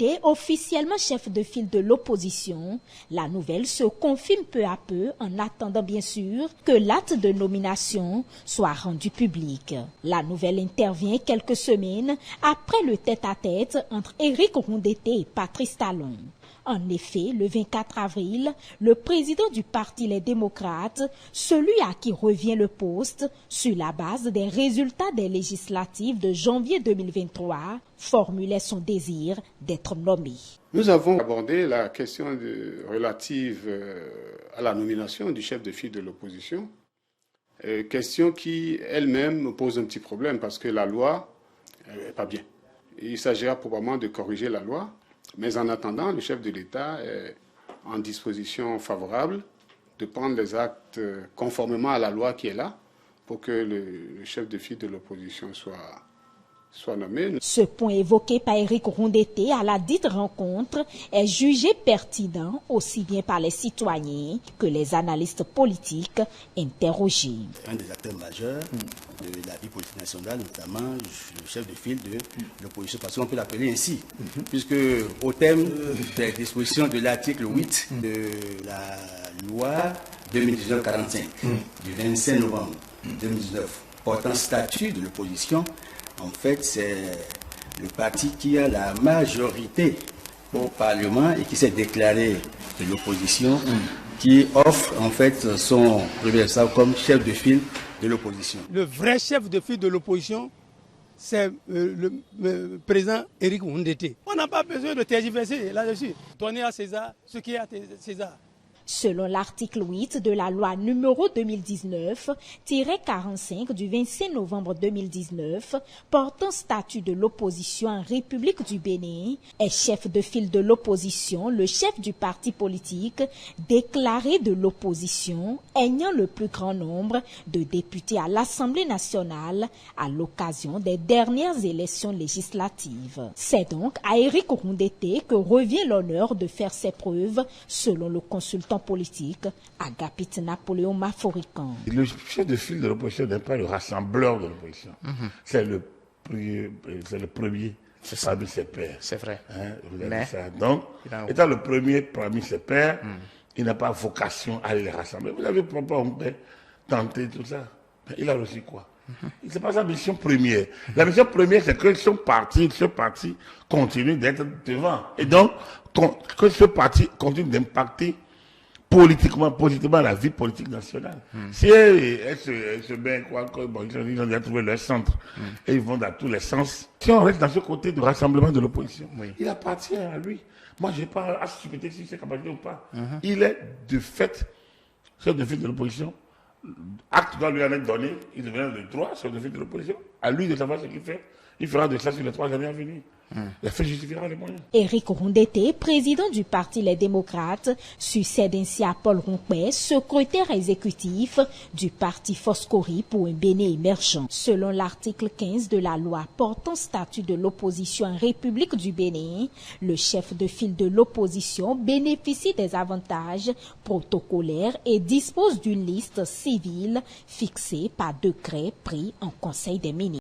Koundété, officiellement chef de file de l'opposition, la nouvelle se confirme peu à peu en attendant bien sûr que l'acte de nomination soit rendu public. La nouvelle intervient quelques semaines après le tête-à-tête entre Éric Koundété et Patrice Talon. En effet, le 24 avril, le président du parti Les Démocrates, celui à qui revient le poste, sur la base des résultats des législatives de janvier 2023, formulait son désir d'être nommé. Nous avons abordé la question relative à la nomination du chef de file de l'opposition, question qui elle-même pose un petit problème parce que la loi n'est pas bien. Il s'agira probablement de corriger la loi. Mais en attendant, le chef de l'État est en disposition favorable de prendre les actes conformément à la loi qui est là pour que le chef de file de l'opposition soit nommé. Ce point évoqué par Éric Koundété à la dite rencontre est jugé pertinent aussi bien par les citoyens que les analystes politiques interrogés. Un des acteurs majeurs de la vie politique nationale, notamment le chef de file de l'opposition, parce qu'on peut l'appeler ainsi, puisque au thème des dispositions de l'article 8 de la loi 2019-45 du 25 novembre 2019 portant statut de l'opposition, en fait, c'est le parti qui a la majorité au Parlement et qui s'est déclaré de l'opposition, qui offre en fait son premier responsable comme chef de file de l'opposition. Le vrai chef de file de l'opposition, c'est le président Éric Koundété. On n'a pas besoin de tergiverser là-dessus. Donner à César ce qui est à César. Selon l'article 8 de la loi numéro 2019-45 du 25 novembre 2019 portant statut de l'opposition en République du Bénin, est chef de file de l'opposition le chef du parti politique déclaré de l'opposition ayant le plus grand nombre de députés à l'Assemblée nationale à l'occasion des dernières élections législatives. C'est donc à Éric Koundété que revient l'honneur de faire ses preuves selon le consultant politique Agapit Napoléon Maforican. Le chef de file de l'opposition n'est pas le rassembleur de l'opposition. C'est le premier parmi ses pairs. C'est vrai. Hein, vous avez ça. Donc, étant le premier parmi ses pairs, il n'a pas vocation à les rassembler. Vous avez pas tenté tout ça. Mais il a reçu quoi? C'est pas sa mission première. La mission première, c'est que ce parti continue d'être devant. Et donc, que ce parti continue d'impacter politiquement, positivement la vie politique nationale. Si elle se met ils ont déjà trouvé leur centre et ils vont dans tous les sens. Si on reste dans ce côté de rassemblement de l'opposition, il appartient à lui. Moi, je n'ai pas à suspecter si c'est capacité ou pas. Il est de fait chef de file de l'opposition. Acte doit lui en être donné. Il devient le droit chef de file de l'opposition. À lui de savoir ce qu'il fait. Il fera de ça sur les 3 années à venir. La fait justifiera les moyens. Éric Koundété, président du parti Les Démocrates, succède ainsi à Paul Rompé, secrétaire exécutif du parti Foscori pour un Bénin émergent. Selon l'article 15 de la loi portant statut de l'opposition en République du Bénin, le chef de file de l'opposition bénéficie des avantages protocolaires et dispose d'une liste civile fixée par décret pris en Conseil des ministres.